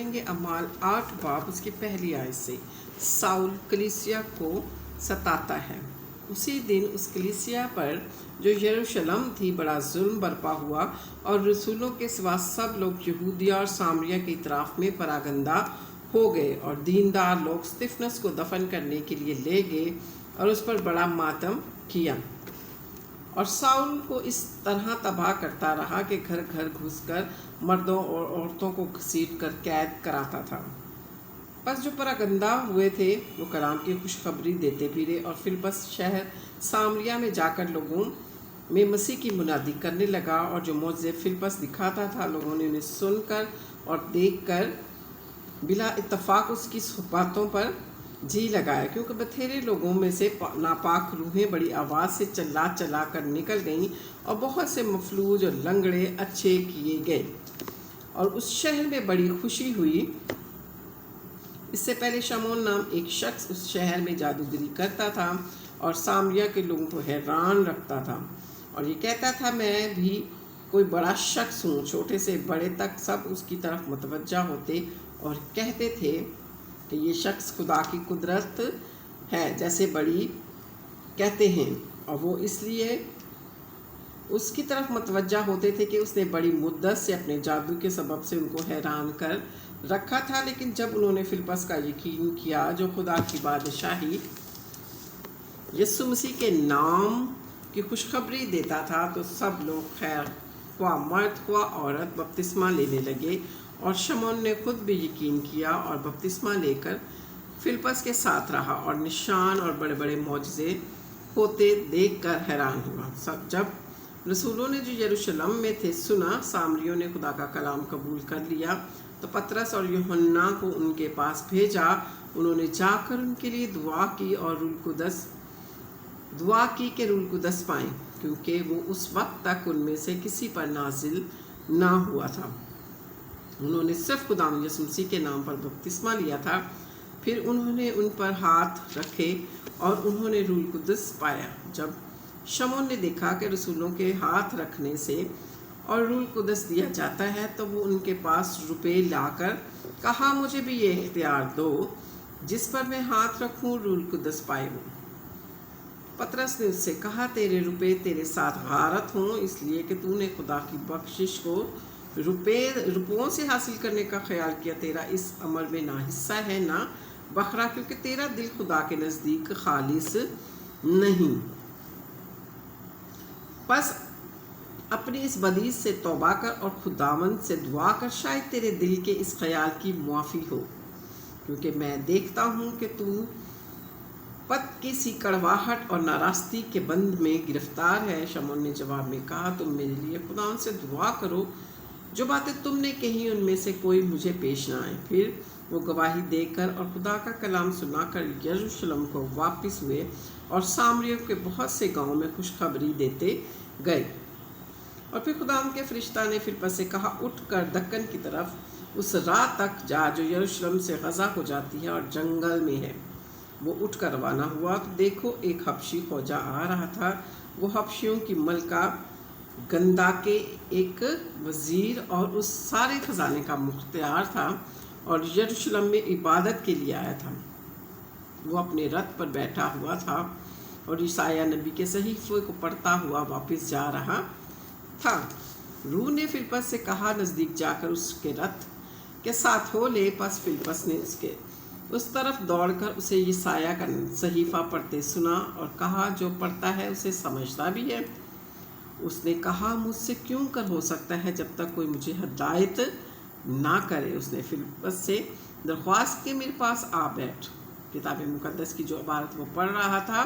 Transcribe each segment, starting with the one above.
پڑھیں گے اعمال 8 باب اس کی پہلی آیت سے۔ ساؤل کلیسیا کو ستاتا ہے۔ اسی دن اس کلیسیا پر جو یروشلم تھی بڑا ظلم برپا ہوا، اور رسولوں کے سوا سب لوگ یہودیہ اور سامریہ کے اطراف میں پراگندہ ہو گئے، اور دیندار لوگ استفنس کو دفن کرنے کے لیے لے گئے اور اس پر بڑا ماتم کیا۔ اور ساؤل کو اس طرح تباہ کرتا رہا کہ گھر گھر گھس کر مردوں اور عورتوں کو گھسیٹ کر قید کراتا تھا۔ پس جو پراگندہ ہوئے تھے وہ کلام کی خوشخبری دیتے پھرے، اور فلپس شہر سامریہ میں جا کر لوگوں میں مسیح کی منادی کرنے لگا، اور جو معجزے فلپس دکھاتا تھا لوگوں نے انہیں سن کر اور دیکھ کر بلا اتفاق اس کی باتوں پر جی لگایا، کیونکہ بتھیرے لوگوں میں سے ناپاک روحیں بڑی آواز سے چلا چلا کر نکل گئیں، اور بہت سے مفلوج اور لنگڑے اچھے کیے گئے، اور اس شہر میں بڑی خوشی ہوئی۔ اس سے پہلے شمعون نام ایک شخص اس شہر میں جادوگری کرتا تھا اور سامریہ کے لوگوں کو حیران رکھتا تھا، اور یہ کہتا تھا میں بھی کوئی بڑا شخص ہوں۔ چھوٹے سے بڑے تک سب اس کی طرف متوجہ ہوتے اور کہتے تھے کہ یہ شخص خدا کی قدرت ہے جیسے بڑی کہتے ہیں، اور وہ اس لیے اس کی طرف متوجہ ہوتے تھے کہ اس نے بڑی مدت سے اپنے جادو کے سبب سے ان کو حیران کر رکھا تھا۔ لیکن جب انہوں نے فلپس کا یقین کیا جو خدا کی بادشاہی یسوع مسیح کے نام کی خوشخبری دیتا تھا، تو سب لوگ خیر خواہ مرد خواہ عورت بپتسمہ لینے لگے، اور شمعون نے خود بھی یقین کیا اور بپتسمہ لے کر فلپس کے ساتھ رہا، اور نشان اور بڑے بڑے معجزے ہوتے دیکھ کر حیران ہوا۔ جب رسولوں نے جو یروشلم میں تھے سنا، سامریوں نے خدا کا کلام قبول کر لیا، تو پطرس اور یوحنا کو ان کے پاس بھیجا۔ انہوں نے جا کر ان کے لیے دعا کی کہ روح القدس پائیں، کیونکہ وہ اس وقت تک ان میں سے کسی پر نازل نہ ہوا تھا۔ انہوں نے صرف خدا یسوع مسیح کے نام پر بپتسمہ لیا تھا۔ پھر انہوں نے ان پر ہاتھ رکھے اور انہوں نے روح القدس پایا۔ جب شمعون نے دیکھا کہ رسولوں کے ہاتھ رکھنے سے اور روح القدس دیا جاتا ہے، تو وہ ان کے پاس روپے لا کر کہا مجھے بھی یہ اختیار دو، جس پر میں ہاتھ رکھوں روح القدس پائے ہوں۔ پطرس نے اس سے کہا تیرے روپے تیرے ساتھ غارت ہوں، اس لیے کہ تو نے خدا کی بخشش کو روپوں سے حاصل کرنے کا خیال کیا۔ تیرا اس عمل میں نہ حصہ ہے نہ بخرا، کیونکہ تیرا دل خدا کے نزدیک خالص نہیں۔ بس اپنی اس بدی سے توبہ کر اور خداوند سے دعا کر، شاید تیرے دل کے اس خیال کی معافی ہو، کیونکہ میں دیکھتا ہوں کہ تو پت کی سی کڑواہٹ اور ناراستی کے بند میں گرفتار ہے۔ شمعون نے جواب میں کہا تم میرے لیے خداوند سے دعا کرو، جو باتیں تم نے کہی ان میں سے کوئی مجھے پیش نہ آئے۔ پھر وہ گواہی دے کر اور خدا کا کلام سنا کر یروشلم کو واپس ہوئے، اور سامریوں کے بہت سے گاؤں میں خوشخبری دیتے گئے۔ اور پھر خداوند کے فرشتہ نے فلپس سے کہا اٹھ کر دکن کی طرف اس راہ تک جا جو یروشلم سے غزہ ہو جاتی ہے اور جنگل میں ہے۔ وہ اٹھ کر روانہ ہوا تو دیکھو ایک حبشی خوجہ آ رہا تھا۔ وہ حبشیوں کی ملکہ گندہ کے ایک وزیر اور اس سارے خزانے کا مختار تھا، اور یروشلم میں عبادت کے لیے آیا تھا۔ وہ اپنے رتھ پر بیٹھا ہوا تھا اور یسایہ نبی کے صحیفے کو پڑھتا ہوا واپس جا رہا تھا۔ روح نے فلپس سے کہا نزدیک جا کر اس کے رتھ کے ساتھ ہو لے۔ پس فلپس نے اس طرف دوڑ کر اسے یسایہ کا صحیفہ پڑھتے سنا اور کہا جو پڑھتا ہے اسے سمجھتا بھی ہے۔ اس نے کہا مجھ سے کیوں کر ہو سکتا ہے جب تک کوئی مجھے ہدایت نہ کرے۔ اس نے فلپس سے درخواست کی میرے پاس آ بیٹھ۔ کتاب مقدس کی جو عبارت وہ پڑھ رہا تھا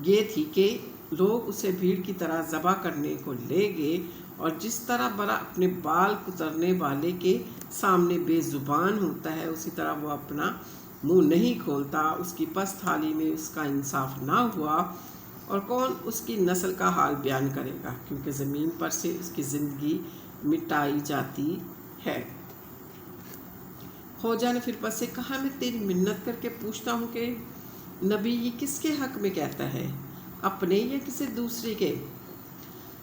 یہ تھی کہ لوگ اسے بھیڑ کی طرح ذبح کرنے کو لے گئے، اور جس طرح برا اپنے بال کترنے والے کے سامنے بے زبان ہوتا ہے، اسی طرح وہ اپنا منہ نہیں کھولتا۔ اس کی پست حالی میں اس کا انصاف نہ ہوا، اور کون اس کی نسل کا حال بیان کرے گا، کیونکہ زمین پر سے اس کی زندگی مٹائی جاتی ہے۔ خوجہ نے فلپس سے کہا میں تیری منت کر کے پوچھتا ہوں کہ نبی یہ کس کے حق میں کہتا ہے، اپنے یا کسی دوسرے کے؟